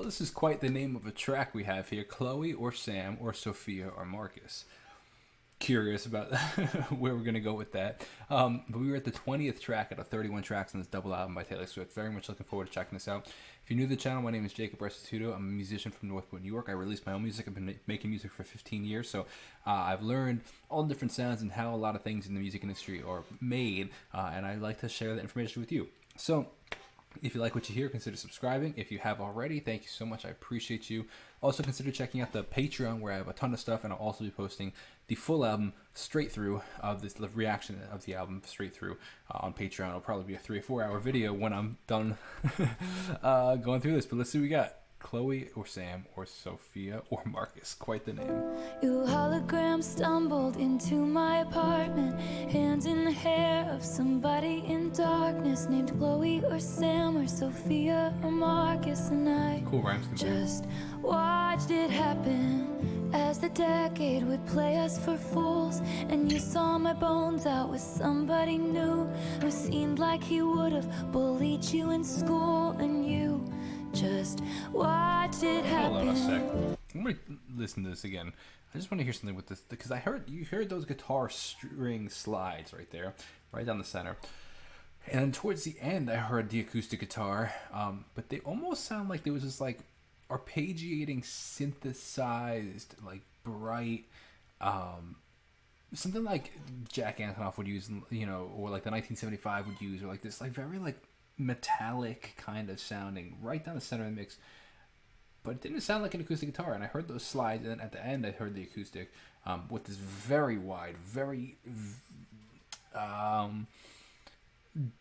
Well, this is quite the name of a track we have here. Chloe or Sam or Sophia or Marcus. Curious about where we're going to go with that. But we were at the 20th track out of 31 tracks on this double album by Taylor Swift. Very much looking forward to checking this out. If you're new to the channel, my name is Jacob Restituto. I'm a musician from Northport, New York. I release my own music. I've been making music for 15 years, so I've learned all the different sounds and how a lot of things in the music industry are made, and I like to share that information with you. So if you like what you hear, consider subscribing. If you have already, thank you so much. I appreciate you. Also consider checking out the Patreon, where I have a ton of stuff, and I'll also be posting the full album straight through, the reaction of the album straight through on Patreon. It'll probably be a 3 or 4 hour video when I'm done going through this. But let's see what we got. Chloe or Sam or Sophia or Marcus. Quite the name. Your hologram stumbled into my apartment, hands in the hair of somebody in darkness, named Chloe or Sam or Sophia or Marcus, and I Cool rhymes. just watched it happen as the decade would play us for fools. And you saw my bones out with somebody new who seemed like he would have bullied you in school, and you just watch it happen. Hold on a sec. I'm gonna listen to this again. I just want to hear something with this, because you heard those guitar string slides right there, right down the center. And towards the end, I heard the acoustic guitar, but they almost sound like there was this like arpeggiating, synthesized, like bright, something like Jack Antonoff would use, you know, or like the 1975 would use, or like this, like very like metallic kind of sounding right down the center of the mix, but it didn't sound like an acoustic guitar. And I heard those slides, and then at the end I heard the acoustic with this very wide, very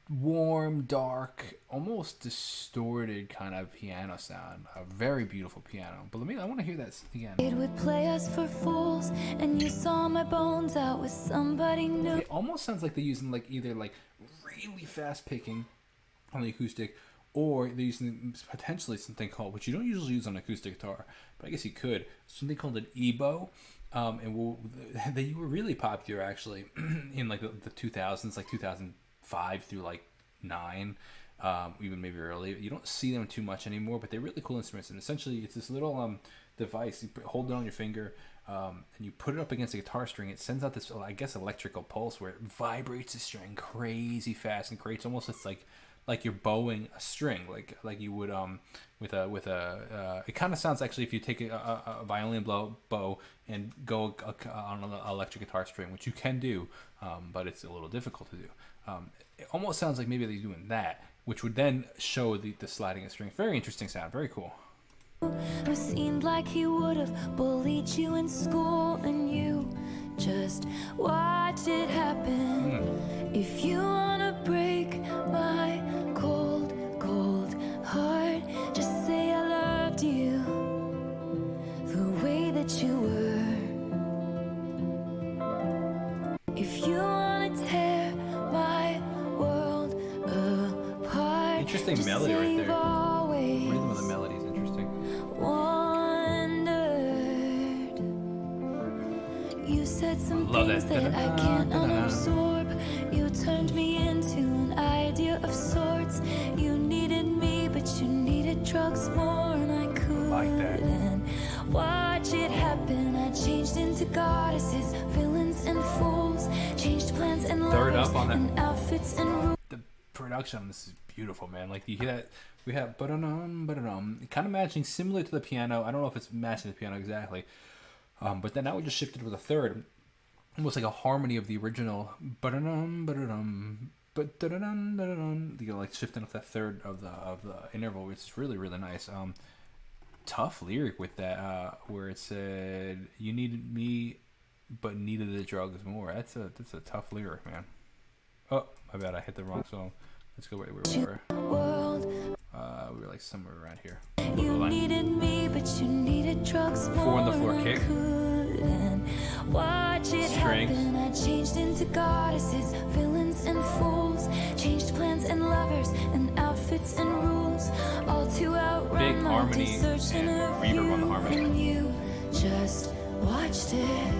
warm, dark, almost distorted kind of piano sound. A very beautiful piano. But I want to hear that again. It would play us for fools, and you saw my bones out with somebody new. It almost sounds like they're using like either like really fast picking on the acoustic, or they're using potentially something called, which you don't usually use on acoustic guitar, but I guess you could, something called an EBow. They were really popular actually in like the 2000s, like 2005 through like 9, even maybe early. You don't see them too much anymore, but they're really cool instruments. And essentially it's this little device. You hold it on your finger, and you put it up against a guitar string. It sends out this, I guess, electrical pulse where it vibrates the string crazy fast and creates almost this like you're bowing a string, like you would with a it kind of sounds, actually, if you take a violin bow and go on an electric guitar string, which you can do, but it's a little difficult to do. It almost sounds like maybe they're doing that, which would then show the sliding of strings. Very interesting sound, very cool. Who seemed like he would have bullied you in school, and you just watch it happen. If you wanna break my cold, cold heart, just say I loved you the way that you were. If you wanna tear my world apart, Interesting melody right there. Rhythm of the melody is interesting. Wondered. You said some Love things that. that I can't unabsorb. You turned me into an idea of sorts. You needed me, but you needed drugs more, and I couldn't watch it happen. I changed into goddesses, villains and fools, changed plans and Third lovers up on that. and outfits and rules. The production on this is beautiful, man. Like, you hear that, we have ba-da-dum, ba-da-dum, kind of matching, similar to the piano. I don't know if it's matching the piano exactly, but then now we just shifted with a third, almost like a harmony of the original ba-da-dum, ba-da-dum, ba-da-dum, ba-da-dum. You know, like shifting up that third of the interval, which is really, really nice. Tough lyric with that, where it said you needed me but needed the drugs more. That's a tough lyric, man. Oh, my bad, I hit the wrong song. Let's go where we were. We were like somewhere around here. You needed me, but you needed drugs more. 4 on the floor kick. Watch it happen. I changed into goddesses, villains and fools, changed plans and lovers and outfits and rules, all to outrun Big my harmony desertion and of reverb on the harmony. And you just watched it.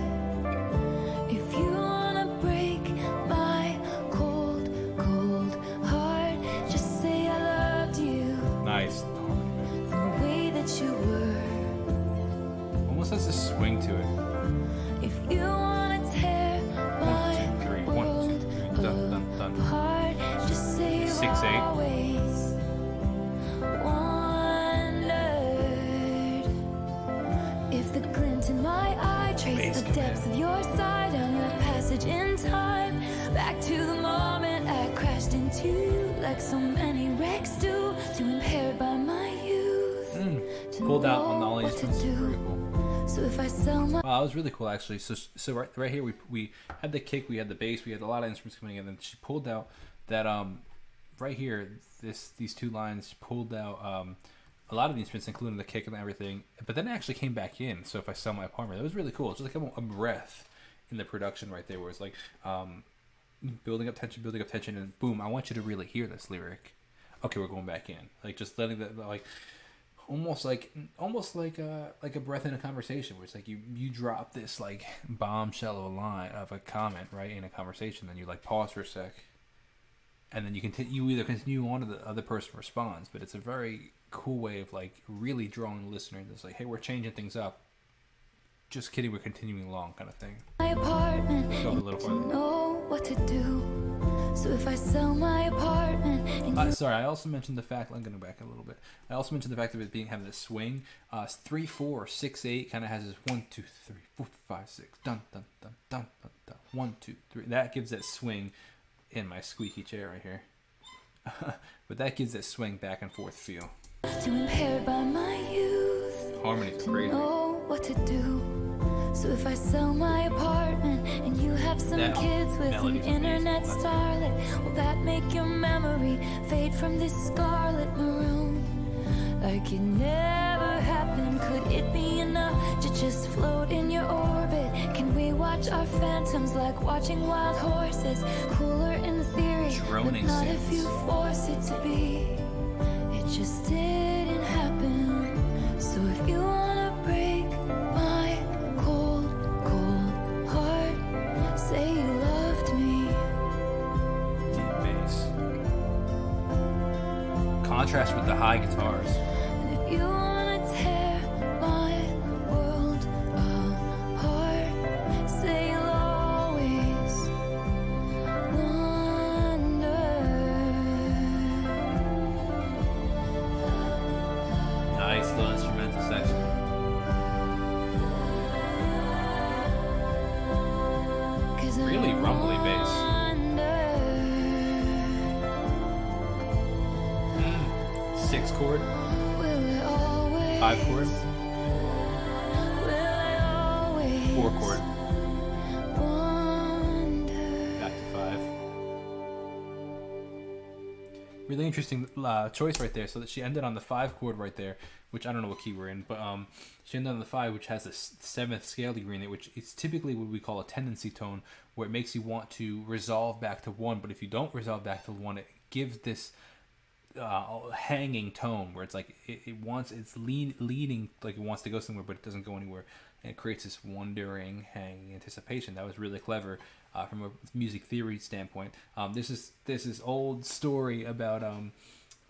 If you wanna break my cold, cold heart, just say I loved you Nice. the way that almost has this swing to it. If you wanna tear my 1, 2, 3, 1, 2, 3, dun, dun, dun. apart, just say you've 6, 8. always wondered if the glint in my eye traced the depths of your side on the passage in time, back to the moment I crashed into, like so many wrecks do, too impaired by my youth. Pulled out on all these instruments. Very cool. So if I sell my Wow, that was really cool actually. So right here we had the kick, we had the bass, we had a lot of instruments coming in, and she pulled out that right here these two lines. She pulled out a lot of the instruments, including the kick and everything. But then it actually came back in. So if I sell my apartment, that was really cool. It's like a breath in the production right there, where it's like building up tension, and boom! I want you to really hear this lyric. Okay, we're going back in, like just letting that like. Almost like a breath in a conversation, where it's like you drop this like bombshell of a line of a comment right in a conversation, then you like pause for a sec, and then you either continue on or the other person responds. But it's a very cool way of like really drawing the listener into this, like, hey, we're changing things up. Just kidding, we're continuing along, kind of thing. apartment, Go a little farther. know what to do. So if I sell my apartment and you Sorry, I also mentioned the fact. I'm going back a little bit. I also mentioned the fact of it having this swing. 3, 4, 6, 8 kind of has this 1, 2, 3, 4, 5, 6. Dun dun dun dun dun dun. 1, 2, 3. That gives that swing in my squeaky chair right here. But that gives that swing back and forth feel. too impaired by my youth Harmonies are to crazy. know what to do. So if I sell my apartment and you have some That kids with an melody's amazing. internet Well, that's starlet, will that make your memory fade from this scarlet maroon? Like it never happened. Could it be enough to just float in your orbit? Can we watch our phantoms like watching wild horses? Cooler in theory, Droning but not if synths. you force it to be. It just didn't happen. So if you wanna break my cold, cold heart, say you loved me. Deep bass. Contrast with the high guitars. And if you wanna tear my world apart, say you'll always wonder. Nice little instrumental section. Really rumbly bass. 6 chord, 5 chord, 4 chord, back to 5. Really interesting choice right there. So that she ended on the 5 chord right there, which I don't know what key we're in, but she ended on the 5, which has a 7th scale degree in it, which is typically what we call a tendency tone, where it makes you want to resolve back to 1. But if you don't resolve back to 1, it gives this hanging tone where it's like it's leading, like it wants to go somewhere, but it doesn't go anywhere, and it creates this wondering, hanging anticipation. That was really clever from a music theory standpoint. This is old story about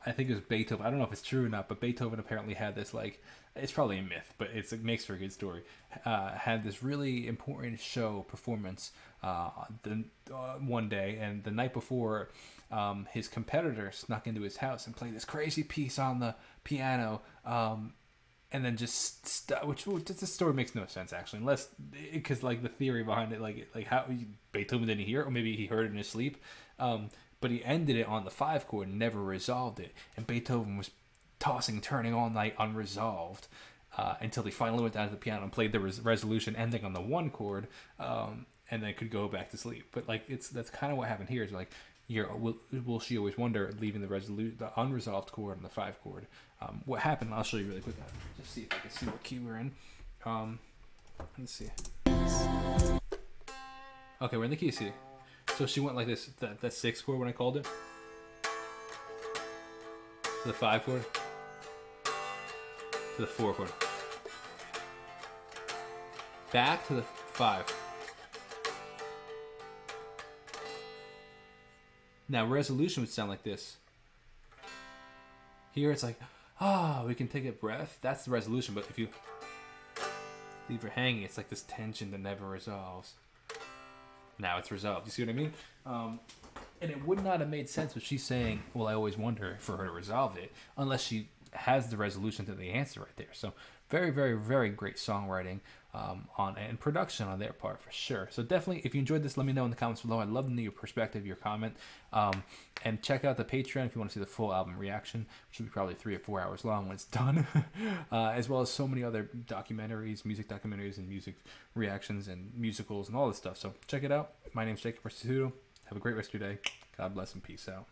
I think it was Beethoven. I don't know if it's true or not, but Beethoven apparently had this, like, it's probably a myth, but it makes for a good story. Had this really important show performance one day, and the night before, his competitor snuck into his house and played this crazy piece on the piano, and then just which the story makes no sense actually, unless because like the theory behind it, like how Beethoven didn't hear it, or maybe he heard it in his sleep. But he ended it on the 5 chord and never resolved it. And Beethoven was tossing, turning all night unresolved until he finally went down to the piano and played the resolution, ending on the 1 chord, and then could go back to sleep. But like that's kind of what happened here. Is like will she always wonder, leaving the unresolved chord on the 5 chord. What happened? I'll show you really quick. Just see if I can see what key we're in. Let's see. Okay, we're in the key C. So she went like this, that 6 chord when I called it, to the 5 chord, to the 4 chord, back to the 5. Now resolution would sound like this. Here it's like, we can take a breath. That's the resolution. But if you leave her hanging. It's like this tension that never resolves. Now it's resolved. You see what I mean? And it would not have made sense if she's saying, well, I always wonder, for her to resolve it, unless she has the resolution to the answer right there. So very, very, very great songwriting and production on their part, for sure. So definitely, if you enjoyed this, let me know in the comments below. I'd love to know your perspective, your comment. And check out the Patreon if you want to see the full album reaction, which will be probably 3 or 4 hours long when it's done. As well as so many other documentaries, music documentaries, and music reactions, and musicals, and all this stuff. So check it out. My name's Jacob Restituto. Have a great rest of your day. God bless and peace out.